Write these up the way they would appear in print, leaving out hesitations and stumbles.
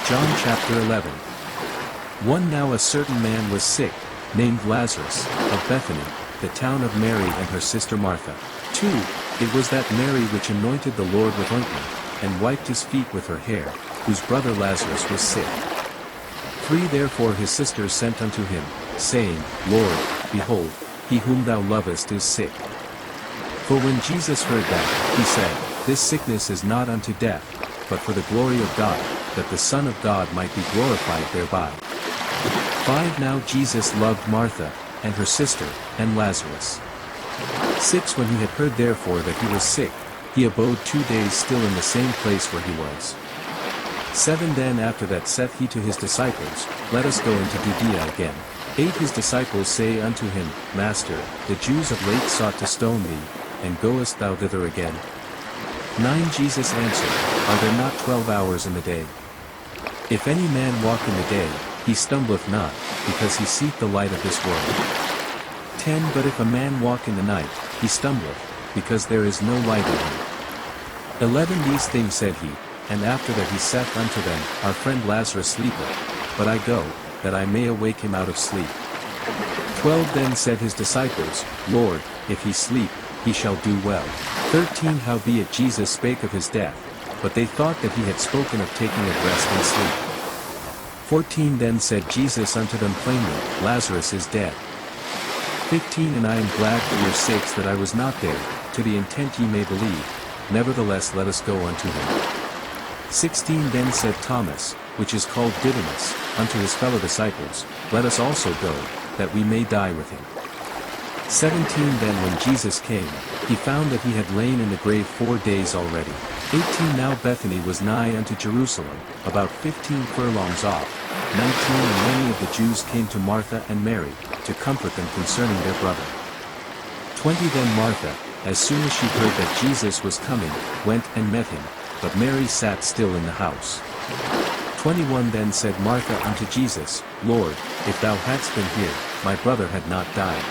John chapter 11. 1 Now a certain man was sick, named Lazarus, of Bethany, the town of Mary and her sister Martha. 2 It was that Mary which anointed the Lord with ointment, and wiped his feet with her hair, whose brother Lazarus was sick. 3 Therefore his sisters sent unto him, saying, Lord, behold, he whom thou lovest is sick. For when Jesus heard that, he said, This sickness is not unto death, but for the glory of God, that the Son of God might be glorified thereby. 5 Now Jesus loved Martha, and her sister, and Lazarus. 6 When he had heard therefore that he was sick, he abode 2 days still in the same place where he was. 7 Then after that saith he to his disciples, Let us go into Judea again. 8 His disciples say unto him, Master, the Jews of late sought to stone thee, and goest thou thither again? 9 Jesus answered, Are there not 12 hours in the day? If any man walk in the day, he stumbleth not, because he seeth the light of this world. 10 But if a man walk in the night, he stumbleth, because there is no light in him. 11 These things said he, and after that he saith unto them, Our friend Lazarus sleepeth, but I go, that I may awake him out of sleep. 12 Then said his disciples, Lord, if he sleep, he shall do well. 13 Howbeit Jesus spake of his death, but they thought that he had spoken of taking of rest and sleep. 14 Then said Jesus unto them plainly, Lazarus is dead. 15 And I am glad for your sakes that I was not there, to the intent ye may believe, nevertheless let us go unto him. 16 Then said Thomas, which is called Didymus, unto his fellow disciples, Let us also go, that we may die with him. 17 Then when Jesus came, he found that he had lain in the grave 4 days already. 18 Now Bethany was nigh unto Jerusalem, about 15 furlongs off. 19 And many of the Jews came to Martha and Mary, to comfort them concerning their brother. 20 Then Martha, as soon as she heard that Jesus was coming, went and met him, but Mary sat still in the house. 21 Then said Martha unto Jesus, Lord, if thou hadst been here, my brother had not died.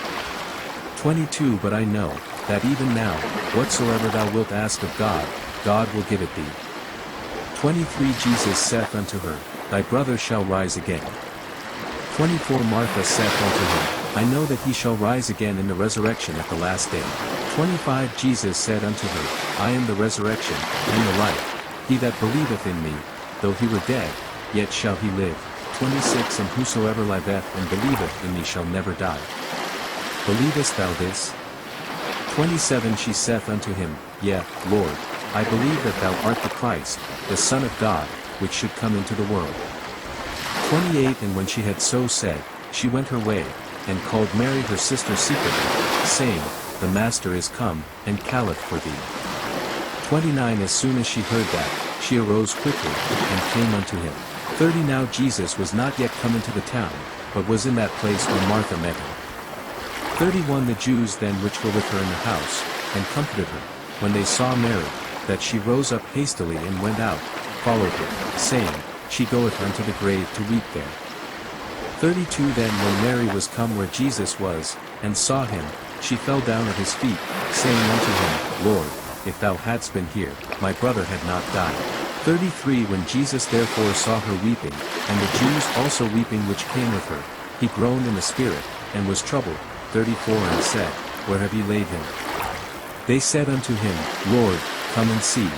22 But I know, that even now, whatsoever thou wilt ask of God, God will give it thee. 23 Jesus saith unto her, Thy brother shall rise again. 24 Martha saith unto him, I know that he shall rise again in the resurrection at the last day. 25 Jesus said unto her, I am the resurrection, and the life. He that believeth in me, though he were dead, yet shall he live. 26 And whosoever liveth and believeth in me shall never die. Believest thou this? 27 She saith unto him, Yea, Lord, I believe that thou art the Christ, the Son of God, which should come into the world. 28 And when she had so said, she went her way, and called Mary her sister secretly, saying, The Master is come, and calleth for thee. 29 As soon as she heard that, she arose quickly, and came unto him. 30 Now Jesus was not yet come into the town, but was in that place where Martha met him. 31 The Jews then which were with her in the house, and comforted her, when they saw Mary, that she rose up hastily and went out, followed her, saying, She goeth unto the grave to weep there. 32 Then when Mary was come where Jesus was, and saw him, she fell down at his feet, saying unto him, Lord, if thou hadst been here, my brother had not died. 33 When Jesus therefore saw her weeping, and the Jews also weeping which came with her, he groaned in the spirit, and was troubled. 34 And said, Where have ye laid him? They said unto him, Lord, come and see.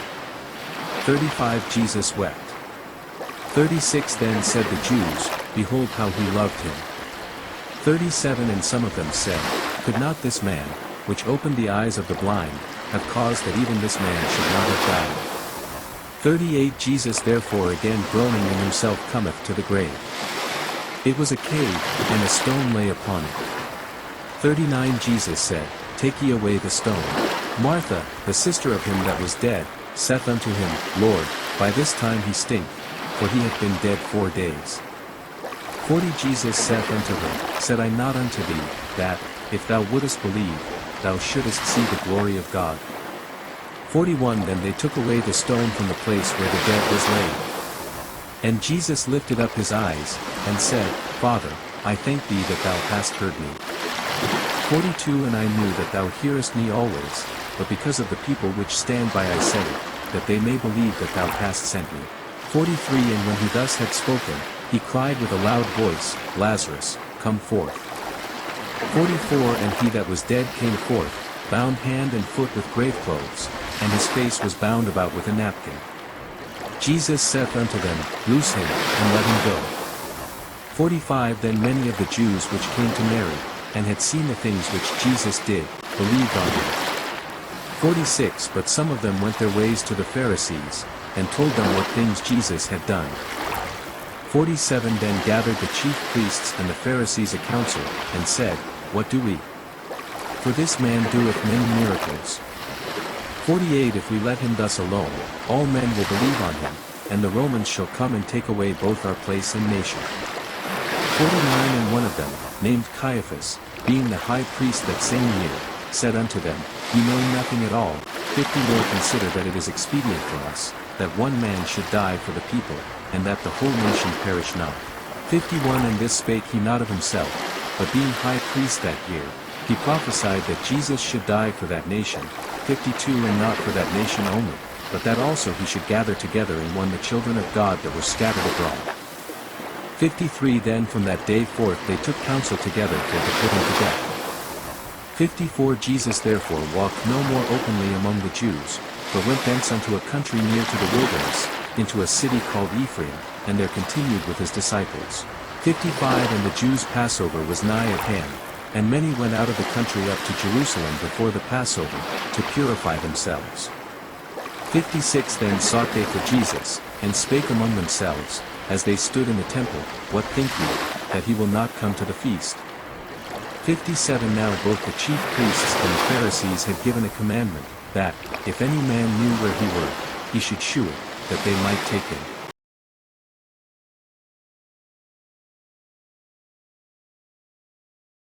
35 Jesus wept. 36 Then said the Jews, Behold how he loved him. 37 And some of them said, Could not this man, which opened the eyes of the blind, have caused that even this man should not have died? 38 Jesus therefore again groaning in himself cometh to the grave. It was a cave, and a stone lay upon it. 39 Jesus said, Take ye away the stone. Martha, the sister of him that was dead, saith unto him, Lord, by this time he stinketh, for he hath been dead 4 days. 40 Jesus saith unto her, Said I not unto thee, that, if thou wouldest believe, thou shouldest see the glory of God? 41 Then they took away the stone from the place where the dead was laid. And Jesus lifted up his eyes, and said, Father, I thank thee that thou hast heard me. 42 And I knew that thou hearest me always, but because of the people which stand by I said it, that they may believe that thou hast sent me. 43 And when he thus had spoken, he cried with a loud voice, Lazarus, come forth. 44 And he that was dead came forth, bound hand and foot with grave clothes, and his face was bound about with a napkin. Jesus saith unto them, Loose him, and let him go. 45 Then many of the Jews which came to Mary, and had seen the things which Jesus did, believed on him. 46 But some of them went their ways to the Pharisees, and told them what things Jesus had done. 47 Then gathered the chief priests and the Pharisees a council, and said, What do we? For this man doeth many miracles. 48 If we let him thus alone, all men will believe on him, and the Romans shall come and take away both our place and nation. 49 And one of them, named Caiaphas, being the high priest that same year, said unto them, Ye know nothing at all. 50 Nor consider that it is expedient for us, that one man should die for the people, and that the whole nation perish not. 51 And this spake he not of himself, but being high priest that year, he prophesied that Jesus should die for that nation. 52 And not for that nation only, but that also he should gather together in one the children of God that were scattered abroad. 53 Then from that day forth they took counsel together for to put him to death. 54 Jesus therefore walked no more openly among the Jews, but went thence unto a country near to the wilderness, into a city called Ephraim, and there continued with his disciples. 55 And the Jews' Passover was nigh at hand, and many went out of the country up to Jerusalem before the Passover, to purify themselves. 56 Then sought they for Jesus, and spake among themselves, as they stood in the temple, What think ye, that he will not come to the feast? 57 Now both the chief priests and the Pharisees had given a commandment, that, if any man knew where he were, he should shew it, that they might take him.